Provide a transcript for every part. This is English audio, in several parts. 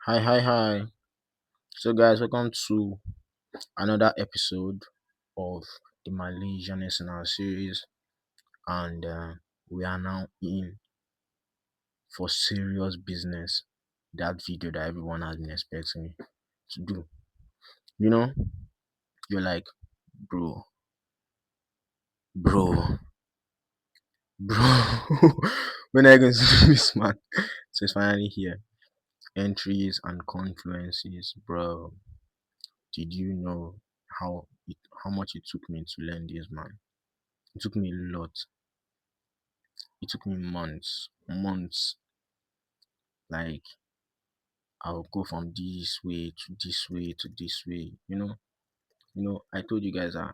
Hi, hi, hi. So, guys, welcome to another episode of the Malaysian SNR series, and we are now in for serious business. That video that everyone has been expecting me to do. You know, you're like, bro, bro, bro. When are you going to do this, man? So it's finally here. Entries and confluences, bro. Did you know how much it took me to learn this, man? It took me a lot. It took me months. Like I'll go from this way to this way to this way. I told you guys that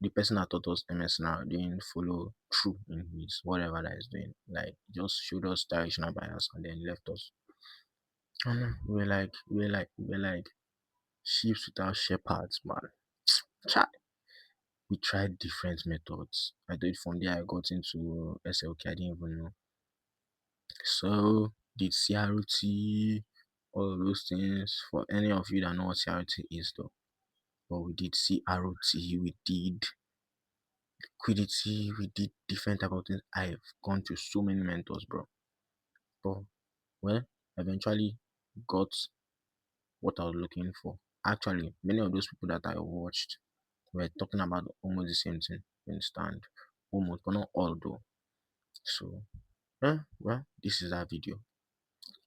the person that taught us MSNR didn't follow through in his whatever that is doing. Like just showed us directional bias and then left us. And we're like sheep without shepherds, man. Chai. We tried different methods. I did from there I got into SLK. I didn't even know. So did CRT, all of those things. For any of you that know what CRT is though. But we did CRT, we did liquidity, we did different type of things. I've gone through so many mentors, bro. But well, eventually got what I was looking for. Actually, many of those people that I watched were talking about almost the same thing. You understand? Almost, but not all though. So, well, this is our video.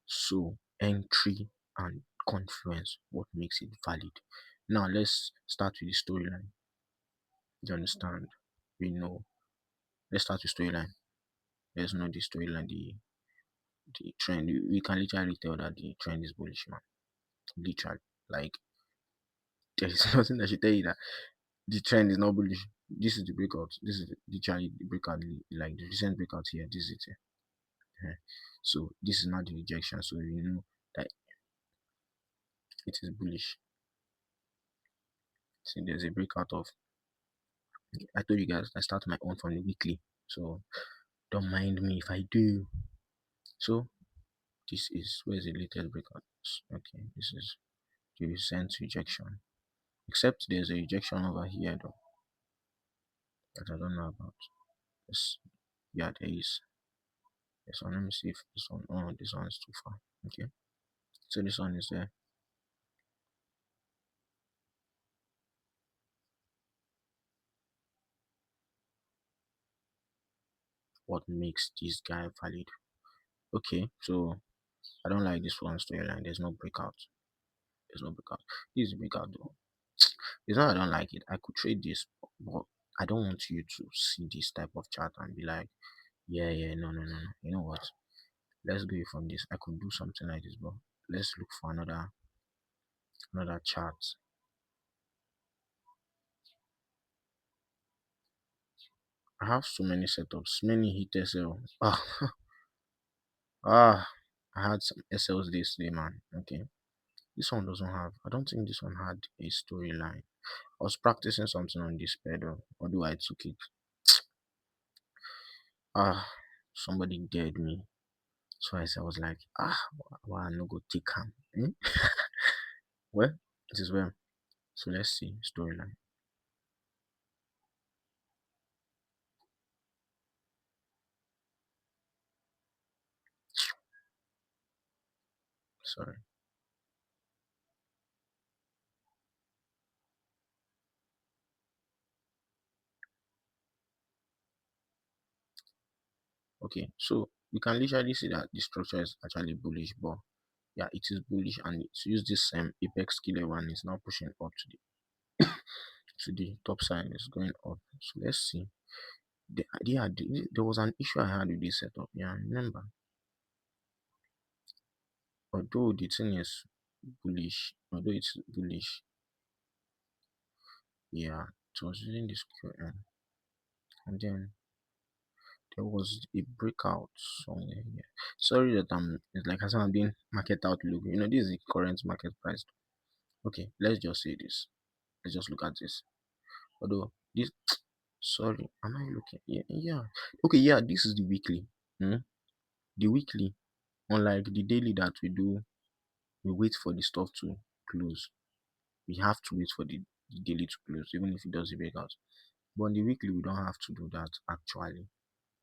So, entry and confluence, what makes it valid? Now, let's start with the storyline. You understand? We know. Let's start with storyline. Let's know the storyline, the trend. We can literally tell that the trend is bullish, man. Literally, like there is nothing that should tell you that the trend is not bullish. This is the breakout. This is literally the breakout, like the recent breakout here. This is it. So this is not the rejection. So you know that it is bullish. See, there's a breakout of. I told you guys I start my own from the weekly, so don't mind me if I do. So this is where's the latest breakout? Okay, this is the recent rejection. Except there's a rejection over here though that I don't know about. Yes, yeah, there is. This one, let me see if this one. Oh, this one is too far. Okay, so this one is there. What makes this guy valid? Okay, so I don't like this one storyline. There's no breakout. There's no breakout. This is breakout though. It's not I don't like it. I could trade this, but I don't want you to see this type of chart and be like, yeah, no. You know what? Let's go from this. I could do something like this, but let's look for another chart. I have so many setups, many hit SL. Ah, I had some SLs this day, man. Okay, this one doesn't have. I don't think this one had a storyline. I was practicing something on this pedal, although I took it. Somebody dared me. So I was like, why I no go take him? Well, it is well. So let's see storyline. Sorry. Okay, so we can literally see that the structure is actually bullish, but yeah, it is bullish, and it's used this apex killer one is now pushing up to the top side. It's going up. So let's see. There was an issue I had with this setup. Yeah, I remember. Although the thing is bullish, although it's bullish, yeah, it was using this QM, and then there was a breakout somewhere here. Sorry that it's like as I'm doing market outlook. This is the current market price. Okay, let's just say this. Let's just look at this. Although this, sorry, am I looking? Yeah. Okay, yeah, this is the weekly. The weekly, unlike the daily that we do. we wait for the stuff to close. We have to wait for the daily to close, even if it does a breakout. But on the weekly, we don't have to do that actually.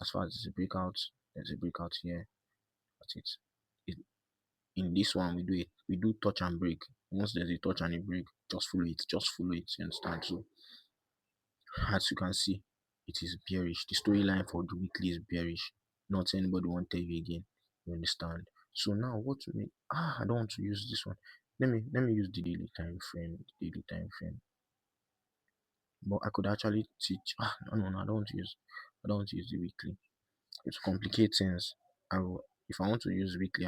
As far as there's a breakout here. That's it. it in this one, we do touch and break. Once there's a touch and a break, just follow it. You understand? So as you can see, it is bearish. The storyline for the weekly is bearish. Not anybody want to tell you again. You understand? So now what to make? I don't want to use this one. Let me use the daily time frame. The daily time frame. But I could actually teach. No, I don't want to use the weekly. It complicates things. If I want to use weekly,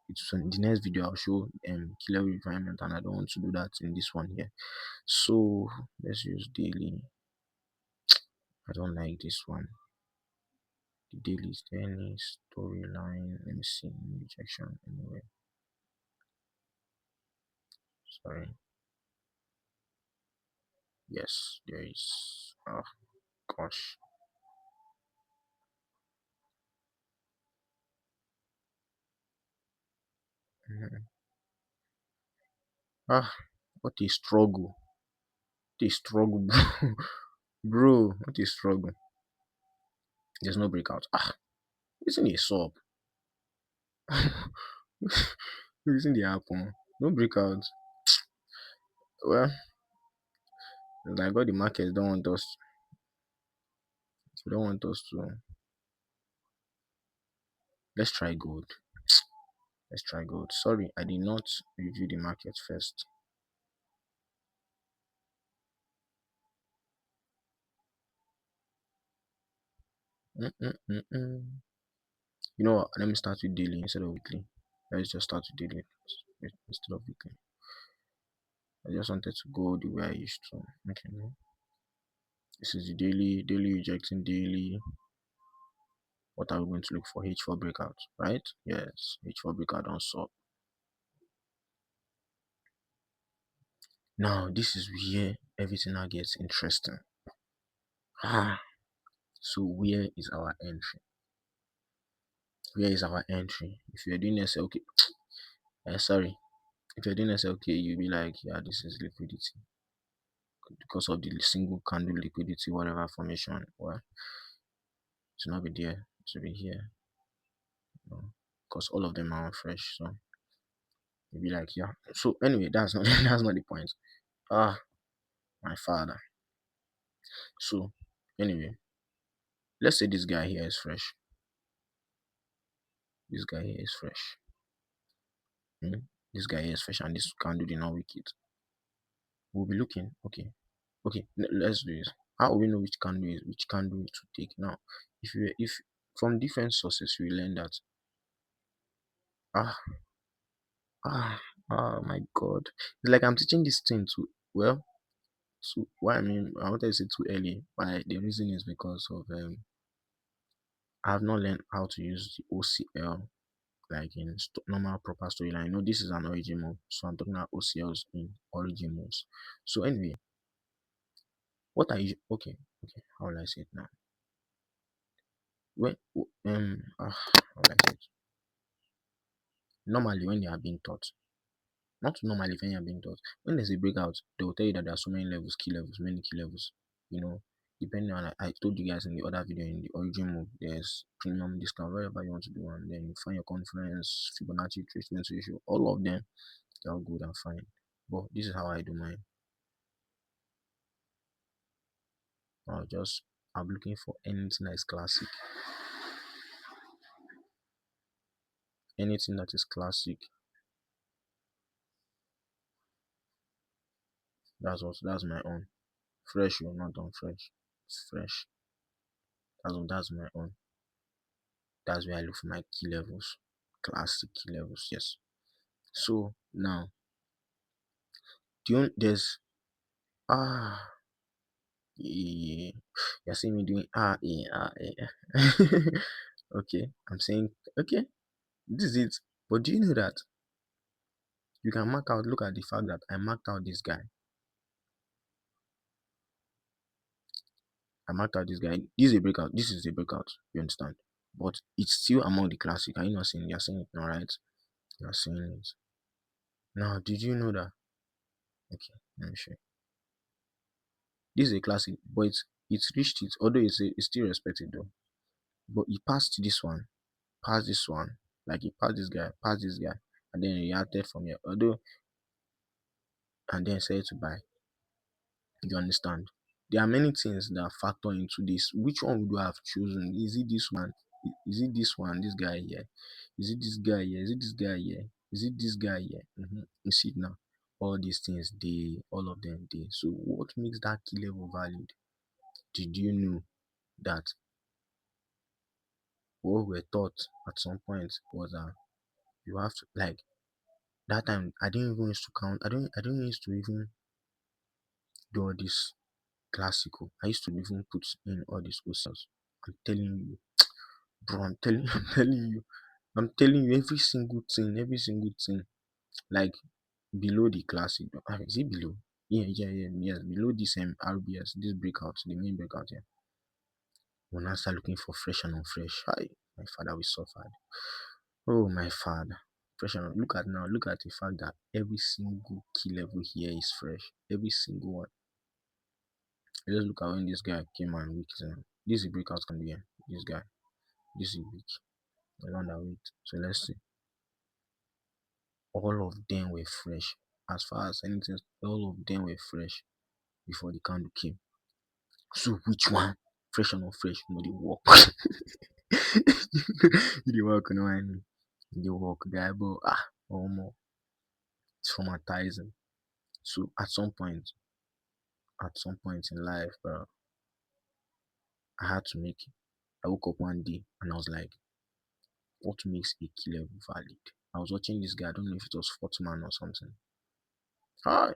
it's in the next video I'll show key level refinement, and I don't want to do that in this one here. So let's use daily. I don't like this one. The daily is there any storyline? Let me see. Rejection anyway. Sorry. Yes, there is. Oh gosh. Mhm. Ah, what a struggle. What a struggle, bro. Bro, what a struggle. There's no breakout. Isn't it a sub? Isn't the happen? No breakout. Well, like all the markets don't want us to. Let's try gold. Let's try gold. Sorry, I did not review the market first. Mm-mm-mm-mm. You know what? Let me start with daily instead of weekly. Let's just start with daily instead of weekly. I just wanted to go the way I used to. Okay, no. This is the daily rejecting daily. What are we going to look for? H4 breakout, right? Yes, H4 breakout on sub. Now this is where everything now gets interesting. Ah, so where is our entry? Where is our entry? If you're doing SLK, sorry, if you're doing SLK, you'll be like, yeah, this is liquidity because of the single candle liquidity, whatever formation. Well, to not be there, to be here, because all of them are fresh. So you'll be like, yeah. So anyway, that's not that's not the point. Ah, my father. So anyway, let's say this guy here is fresh. This guy here is fresh. Hmm? This guy here is fresh, and this candle did not wicked. We'll be looking. Okay, let's do this. How will we know which candle to take? Now, if from different sources we learn that ah ah my god, it's like I'm teaching this thing to well, so why I wanted to say too early. Why the reason is because of I have not learned how to use the OCL like in normal proper storyline. You know, this is an origin move, so I'm talking about OCLs in origin moves. So anyway, what are you okay, how will I say it now? When how will I say it? Normally when they are being taught, not normally when you are being taught, when there's a breakout, they will tell you that there are so many levels, key levels, many key levels, you know, depending on I told you guys in the other video in the origin move, there's premium discount, wherever you want to do, and then you find your confluence, Fibonacci treatment ratio, all of them, they're all good and fine. But this is how I do mine. I'm looking for anything that is classic. Anything that is classic. That's my own. Fresh or not done fresh. It's fresh. That's my own. That's where I look for my key levels. Classic key levels, yes. So now there's yeah, you're seeing me doing okay. I'm saying okay, this is it. But do you know that you can mark out look at the fact that I marked out this guy. I marked out this guy. This is a breakout. This is a breakout. You understand? But it's still among the classic. Are you not seeing? You're seeing it now, right? You're seeing it. Now, did you know that? Okay, let me show you. This is a classic, but it's reached it, although it's still respected though. But he passed this one, like he passed this guy, and then he reacted from here. Although, and then said to buy. You understand? There are many things that factor into this. Which one would you have chosen? Is it this one? Is it this one? This guy here? Is it this guy here? Is it this guy here? Is it this guy here? You see it now. All these things, all of them, So what makes that key level valid? Did you know that what we're taught at some point was that you have to like that time I didn't even used to count. I don't used to even do all this classical. I used to even put in all these OSAs. I'm telling you, bro, I'm telling you every single thing. Like below the classic, is it below? Yeah, yeah, yeah, yes, below this RBS, this breakout, the main breakout here. When I start looking for fresh and unfresh, hi, my father we suffered. Oh my father. Fresh and look at the fact that every single key level here is fresh. Every single one. Just look at when this guy came and weak. This is a breakout can be here. This guy. This is weak. Around that weight. So let's see. All of them were fresh. As far as anything, all of them were fresh before the candle came. So which one? Fresh or not fresh? No, they work. They work, no, I mean. They work, guy, but oh more. It's traumatizing. So at some point in life, bro, I had to make it. I woke up one day and I was like, what makes a key level valid? I was watching this guy, I don't know if it was Fortman or something. Hi.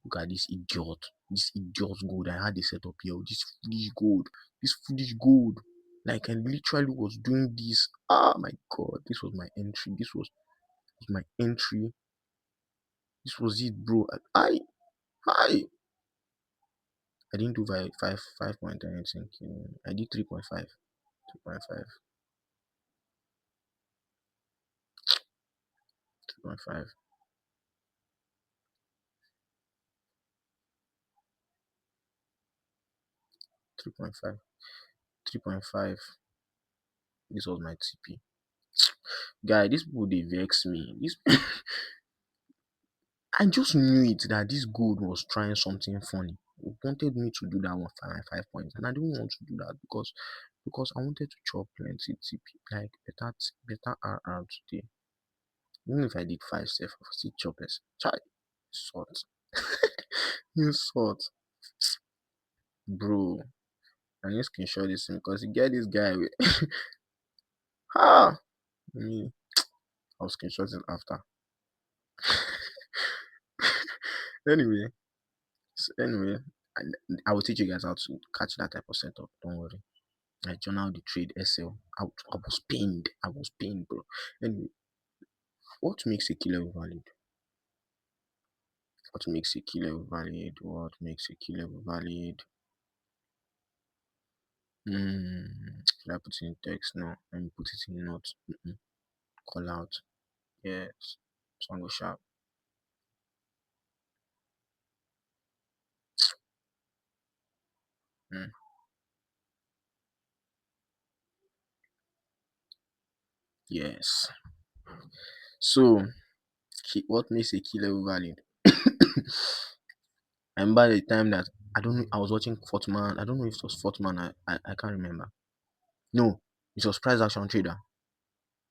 Look at this idiot. This idiot gold. I had a setup here. This foolish gold. This foolish gold. Like I literally was doing this. My god. This was my entry. This was my entry. This was it, bro. I didn't do 5 point anything. I did 3.5. 3.5. 3.5. 3.5. 3.5. This was my TP. Guy, these people they vex me. This I just knew it that this gold was trying something funny. It wanted me to do that one for my 5 points, and I didn't want to do that because I wanted to chop plenty TP, like better RR today. Even if I did 5 safe, I would still chop it. Chai, salt, you salt, bro. I need to screenshot this thing because you get this guy with ah me. I'll screenshot it after. Anyway, anyway, I, I will teach you guys how to catch that type of setup. Don't worry. I journal the trade SL. I was pained. I was pained, bro. Anyway, what makes a killer valid? What makes a killer valid? What makes a killer valid? Should I put it in text? No. Let me put it in notes. Call out. Yes. Song sharp. Mm. Yes. So, what makes a killer valid? I remember the time that I don't know. I was watching Fortman. I don't know if it was Fortman. I can't remember. No, it was Price Action Trader.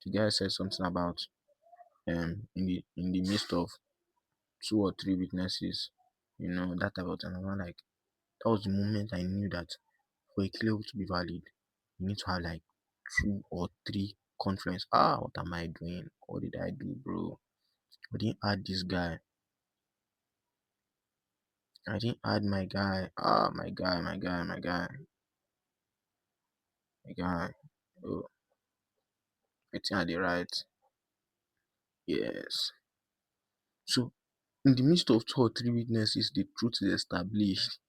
The guy said something about in the midst of 2 or 3 witnesses, that type of thing. And I'm like, that was the moment I knew that for a claim to be valid, you need to have like 2 or 3 confluence. What am I doing? What did I do, bro? I didn't add this guy. I didn't add my guy. My guy. Oh, I think I did right. Yes. So in the midst of 2 or 3 witnesses, the truth is established.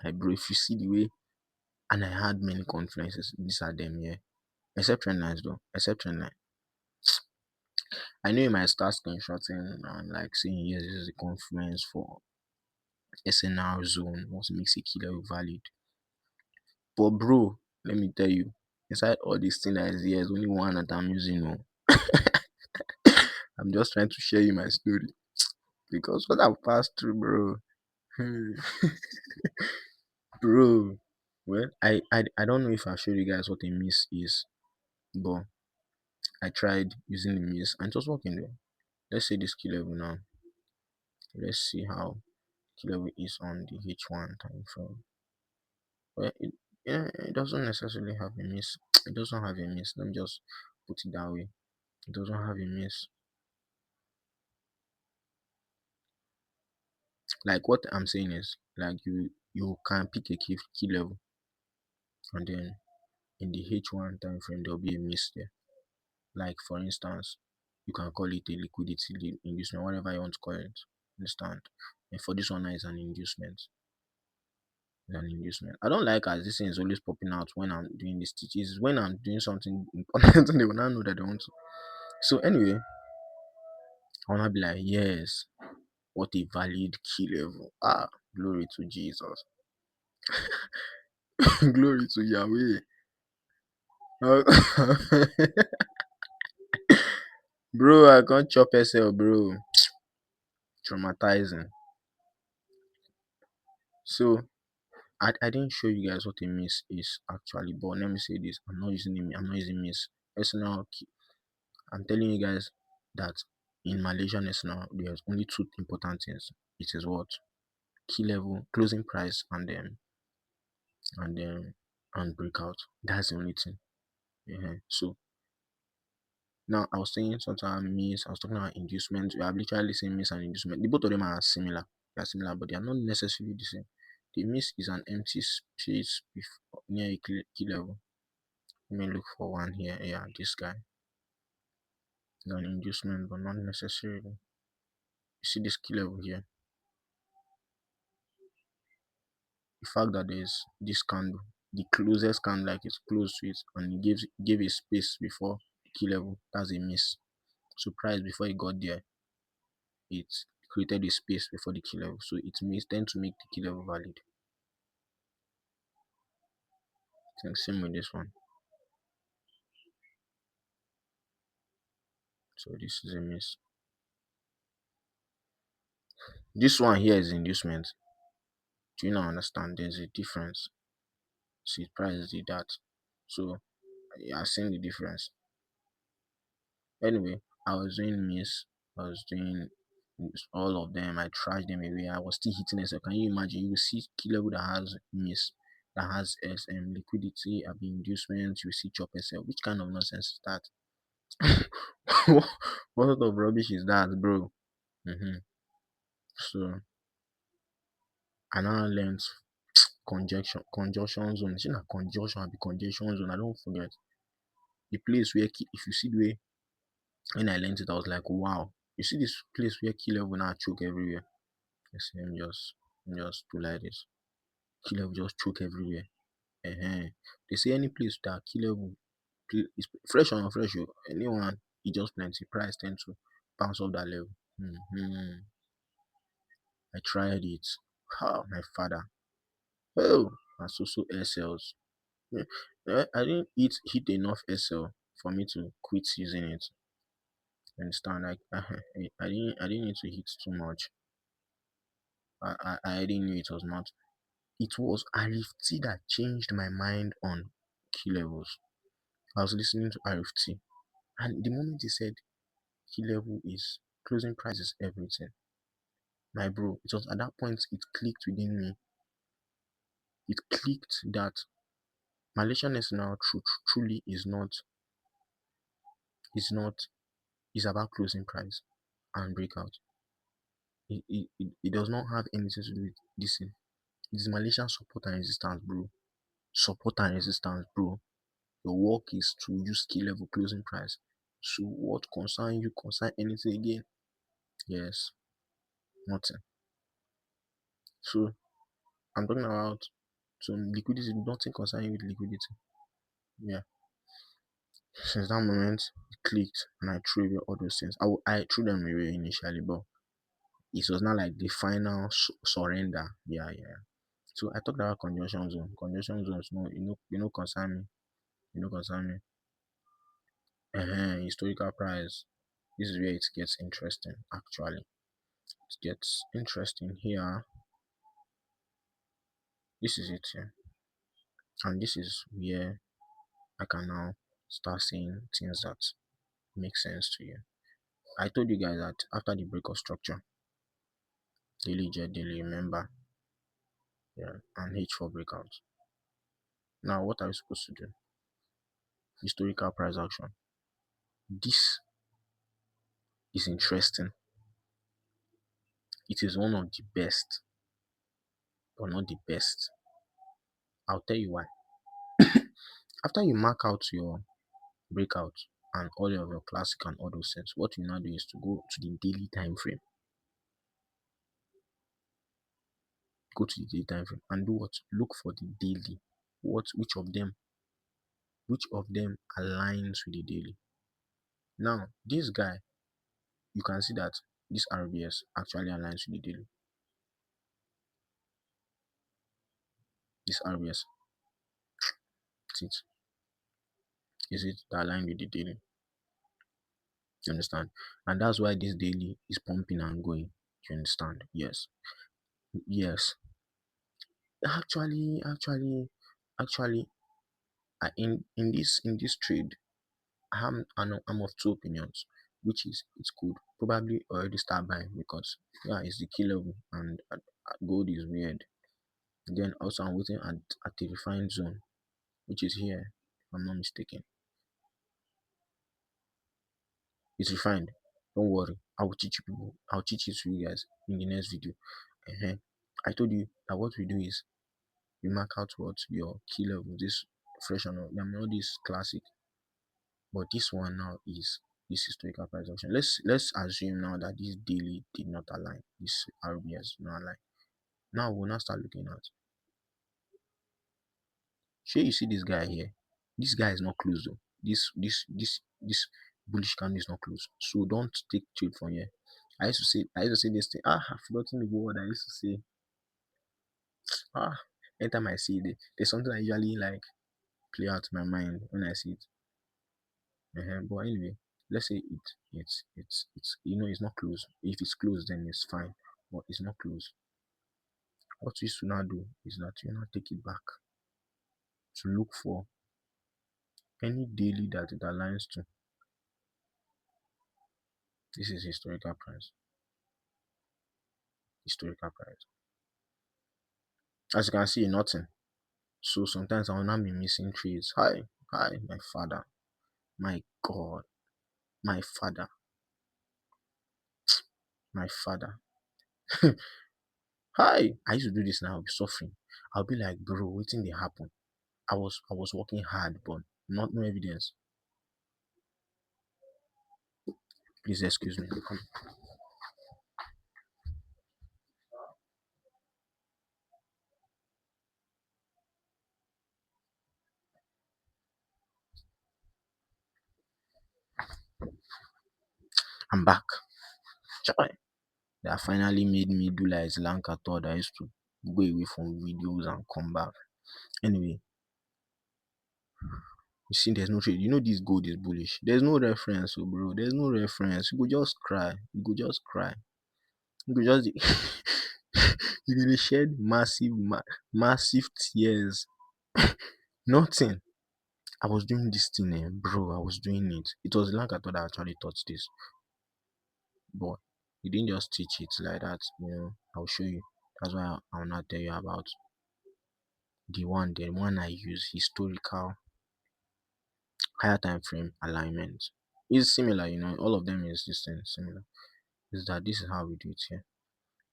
Like bro, if you see the way, and I had many confluences, these are them here. Except trend lines though. Except trend line. I know you might start screenshotting and like saying yes, this is the confluence for SNR zone. What makes a key level valid? But bro, let me tell you, inside all this thing that is here, there's only one that I'm using. Oh. I'm just trying to share you my story because what I've passed through, bro. Bro, well, I don't know if I showed you guys what a miss is, but I tried using the miss and it was working there. Let's say this key level now. Let's see how key level is on the H1 time frame. Well, yeah, it doesn't necessarily have a miss. It doesn't have a miss. Let me just put it that way. It doesn't have a miss. Like what I'm saying is, like you can pick a key level, and then in the H1 time frame there'll be a miss there. Like for instance, you can call it a liquidity inducement, whatever you want to call it. Understand? And for this one now is an inducement. It's an inducement. I don't like as this thing is always popping out when I'm doing this teachings. When I'm doing something important, they will not know that they want to. So anyway, I wanna be like, yes, what a valid key level. Ah, glory to Jesus. Glory to Yahweh. Uh, bro, I can't chop SL, bro. Traumatizing. So I didn't show you guys what a miss is actually, but let me say this: I'm not using miss. SNL. I'm telling you guys that in Malaysian SNL, there's only two important things. It is what key level, closing price, and and breakout. That's the only thing. Yeah. So now I was saying sometimes miss. I was talking about inducement. We are literally saying miss and inducement. The both of them are similar. They are similar, but they are not necessarily the same. The miss is an empty space near a key level. Let me look for one here. Yeah, this guy is an inducement, but not necessarily. You see this key level here. The fact that there's this candle, the closest candle like it's close to it, and it gave a space before the key level. That's a miss. So price before it got there, it created a space before the key level. So it means tend to make the key level valid. And same with this one. So this is a miss. This one here is inducement. Do you not understand? There's a difference. See, price did that. So you are seeing the difference. Anyway, I was doing miss. I was doing all of them. I trashed them away. I was still hitting SL. Can you imagine? You will see key level that has miss, that has SM liquidity, inducement. You see chop SL. Which kind of nonsense is that? What sort of rubbish is that, bro? So I now learned conjunction zone. See na conjunction be conjunction zone. I don't forget the place where if you see the way when I learned it, I was like, wow. You see this place where key level now choke everywhere. I see him just do like this. Key level just choke everywhere. They say any place that key level is fresh or not fresh, anyone it just plenty price tend to bounce off that level. hmm I tried it. Oh my father. Oh, and so SLs. Yeah. I didn't hit enough SL for me to quit using it. You understand? Like I didn't need to hit too much. I didn't knew it was not. It was RFT that changed my mind on key levels. I was listening to RFT, and the moment he said key level is closing price is everything, my bro, it was at that point it clicked within me. It clicked that Malaysian SNR truly is not is about closing price and breakout. It does not have anything to do with this thing. It is Malaysian support and resistance, bro. Support and resistance, bro. Your work is to use key level closing price. So what concern you concern anything again? Yes, nothing. So I'm talking about some liquidity, nothing concern you with liquidity. Yeah. Since that moment, it clicked and I threw away all those things. I threw them away initially, but it was not like the final surrender. Yeah, yeah. So I talked about conjunction zone. Conjunction zones, no, concern me. Concern me. Historical price. This is where it gets interesting. Actually, it gets interesting here. This is it here, and this is where I can now start saying things that make sense to you. I told you guys that after the break of structure, daily jet daily, remember, yeah, and H4 breakout. Now, what are we supposed to do? Historical price action. This is interesting. It is one of the best, but not the best. I'll tell you why. After you mark out your breakout and all of your classic and all those things, what you now do is to go to the daily time frame. Go to the daily time frame and do what? Look for the daily. Which of them aligns with the daily. Now, this guy, you can see that this RBS actually aligns with the daily. This RBS, is it that align with the daily? You understand? And that's why this daily is pumping and going. You understand? Yes. Yes. Actually, in this trade, I'm of two opinions, which is it could probably already start buying because yeah, it's the key level and gold is weird. Then also I'm waiting at the refined zone, which is here, if I'm not mistaken. It's refined. Don't worry. I will teach you people. I'll teach it to you guys in the next video. uh I told you that what we do is we mark out what your key level, this fresh and all. I'm not this classic, but this one now is this historical price action. Let's assume now that this daily did not align. This RBS did not align. Now we'll now start looking at. Sure, you see this guy here. This guy is not close though. This bullish candle is not close. So don't take trade from here. I used to say this thing. I've forgotten the word I used to say. Ah, anytime I see it, there's something I usually like play out in my mind when I see it. But anyway, let's say it's not close. If it's close, then it's fine. But it's not close. What you should now do is that you now take it back to look for any daily that it aligns to. This is historical price. Historical price. As you can see, nothing. So sometimes I will not be missing trades. Hi, my father, my God, my father, my father. Hi, I used to do this and I'll be suffering. I'll be like, bro, waiting they happen. I was working hard, but not no evidence. Please excuse me. I'm back. Chai. They have finally made me do like Lanka thought I used to go away from videos and come back. Anyway, you see, there's no trade. You know this gold is bullish. There's no reference, oh bro. There's no reference. You could just cry. You could just cry. You could just you really shed massive tears. Nothing. I was doing this thing, bro. I was doing it. It was like I thought I actually taught this, but he didn't just teach it like that. I'll show you. That's why I'll not tell you about the one I use historical higher time frame alignment. It's similar, all of them is this thing similar. Is that this is how we do it here.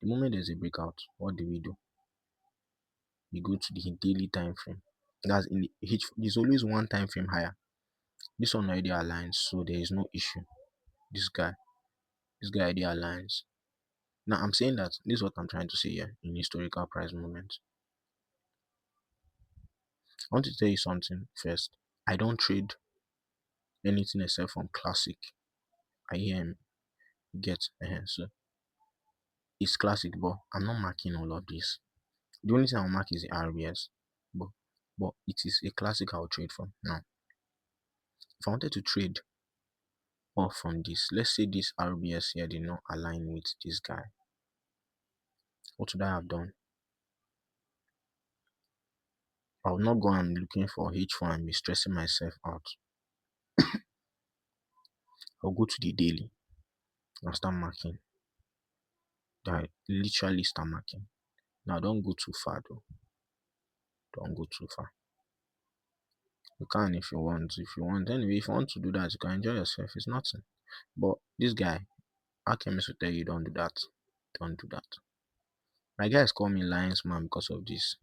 The moment there's a breakout, what do? We go to the daily time frame. That's in the there's always one time frame higher. This one already aligns, so there is no issue. This guy, this guy already aligns. Now I'm saying that this is what I'm trying to say here in historical price movement. I want to tell you something first. I don't trade anything except from classic. I hear him get so it's classic, but I'm not marking all of this. The only thing I'll mark is the RBS, but it is a classic I'll trade from. Now, if I wanted to trade off from this, let's say this RBS here did not align with this guy, what would I have done? I would not go and looking for H4 and be stressing myself out. I'll go to the daily and start marking. I literally start marking. Now don't go too far though. Don't go too far. You can if you want. If you want, anyway, if you want to do that, you can enjoy yourself. It's nothing. But this guy, Alchemist will tell you don't do that. Don't do that. My guys call me Lions Man because of this.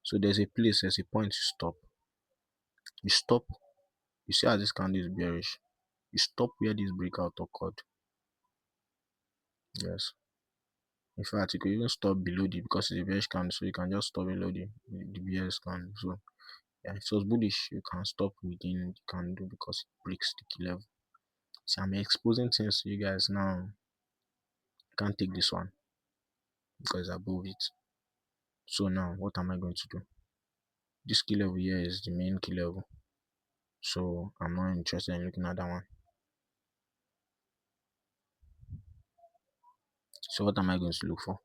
So there's a point you stop. You stop. You see how this candle is bearish. You stop where this breakout occurred. Yes. In fact, you could even stop below the because it's a bearish candle, so you can just stop below the bearish candle. So yeah, if it was bullish, you can stop within the candle because it breaks the key level. See, I'm exposing things to you guys now. I can't take this one because above it. So now, what am I going to do? This key level here is the main key level, so I'm not interested in looking at that one. So what am I going to look for?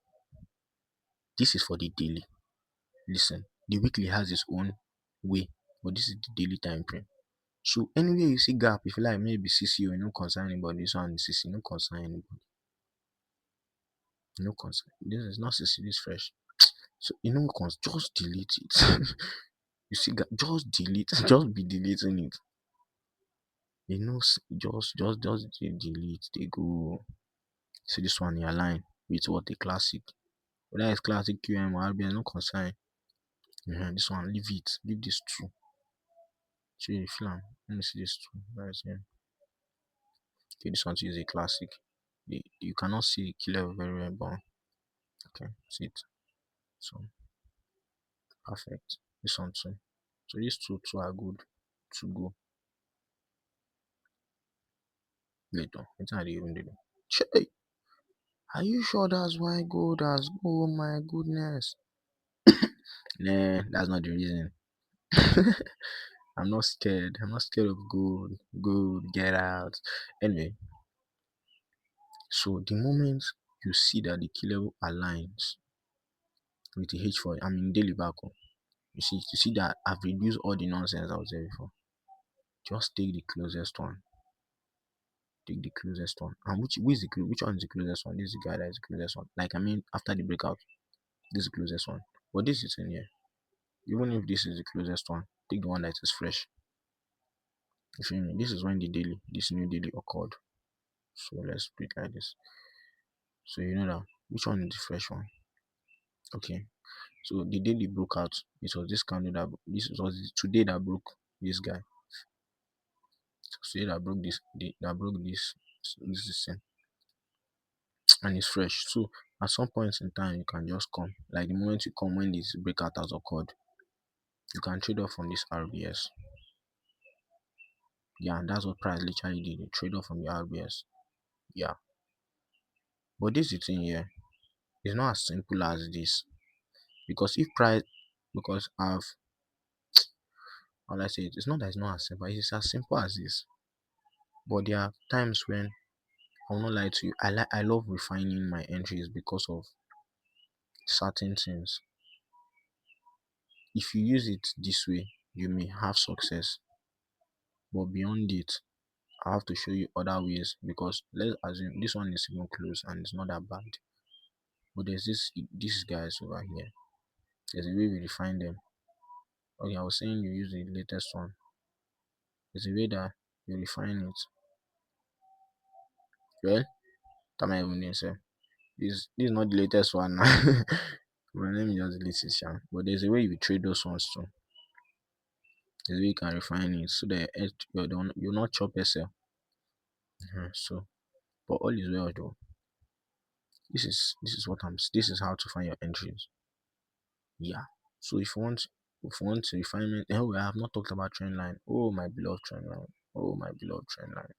This is for the daily. Listen, the weekly has its own way, but this is the daily time frame. So anywhere you see gap, if you like maybe CC, you no concern anybody. This one is CC, no concern anybody. No concern. This is not CC, this fresh. So you know, just delete it. You see, just delete, just be deleting it. You know, just delete. They go. See this one, you align with what a classic. Whether it's classic QM or RBS, no concern. This one, leave it. Leave this two. So you feel let me see this two. That's here. Okay, this one is a classic. You cannot see the key level very well, but okay, see it. So perfect. This one too. So these two are good to go later. What are they even doing? Che, are you sure that's why gold has? Oh my goodness. Nah, that's not the reason. I'm not scared. I'm not scared of gold. Gold, get out. Anyway, so the moment you see that the key level aligns with the H4, I'm in daily back. You see that I've reduced all the nonsense I was there before. Just take the closest one. Take the closest one. And which one is the closest one? This is the guy that is the closest one. Like I mean, after the breakout, this is the closest one. But this is in here. Even if this is the closest one, take the one that is fresh. You feel me? This is when this new daily occurred. So let's put it like this. So you know that which one is the fresh one? Okay. So the daily broke out. It was this candle was today that broke this guy. So today that broke this thing, and it's fresh. So at some point in time, you can just come. Like the moment you come when this breakout has occurred, you can trade off from this RBS. Yeah, and that's what price literally did. You trade off from the RBS. Yeah, but this is the thing here. It's not as simple as this because if price because I've how I say it, it's not that it's not as simple. It's as simple as this. But there are times when I will not lie to you. I love refining my entries because of certain things. If you use it this way, you may have success. But beyond it, I have to show you other ways because let's assume this one is even close and it's not that bad. But there's these guys over here. There's a way we refine them. Okay, I was saying you use the latest one. There's a way that you refine it. Well, that might even mean say this is not the latest one now. But let me just delete it, yeah. But there's a way you trade those ones too. There's a way you can refine it so that you'll not chop yourself. So, but all is well though. This is how to find your entries. Yeah. So if you want refinement, oh, I have not talked about trend line. Oh, my beloved trend line. Oh my beloved trend line.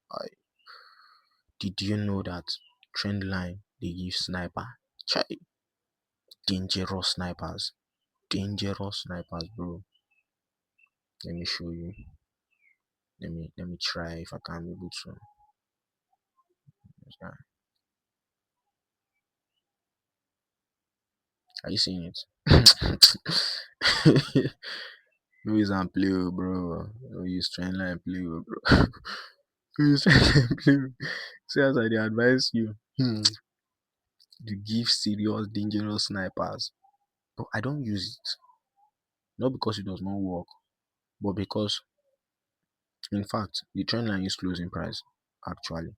Did you know that trend line they give sniper? Chai, dangerous snipers. Dangerous snipers, bro. Let me show you. Let me try if I can be able to. Yeah. Are you seeing it? No use and play, oh, bro. No use trend line play, oh, bro. No use trend line play. Oh. See as I dey advise you. To give serious dangerous snipers. But I don't use it. Not because it does not work, but because in fact the trend line is closing price actually.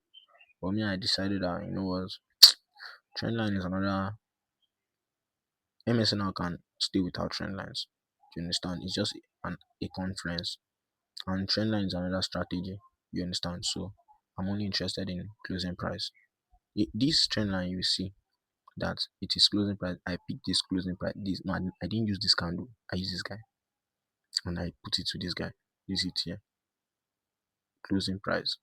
For me I decided that you know what, trend line is another. MSNR can stay without trend lines. Do you understand? It's just a conference. And trend line is another strategy. You understand? So I'm only interested in closing price. This trend line you see that it is closing price. I picked this closing price. This no, I didn't use this candle. I use this guy and I put it to this guy. Use it here. Closing price.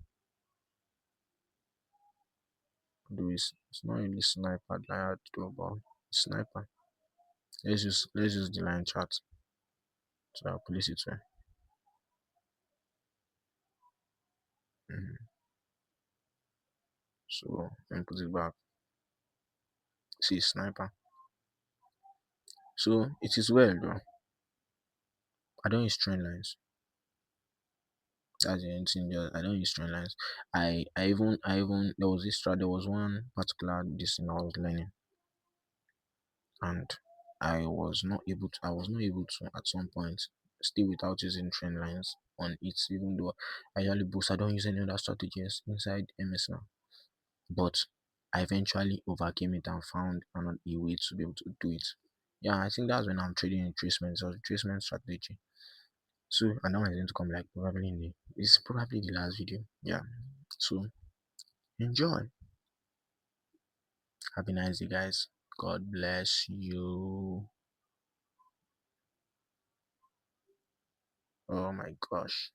Do it's not really sniper that I had to do about sniper. Let's use the line chart. So I'll place it here. Mhm. So let me put it back. See sniper. So it is well though. I don't use trend lines. That's the only thing. I don't use trend lines. I even there was there was one particular this thing I was learning, and I was not able to at some point stay without using trend lines on it, even though I usually boost. I don't use any other strategies inside MS now. But I eventually overcame it and found a way to be able to do it. Yeah, I think that's when I'm trading retracement. So retracement strategy. So and now I'm going to come like probably in the it's probably the last video. Yeah. So enjoy. Have a nice day, guys. God bless you. Oh my gosh.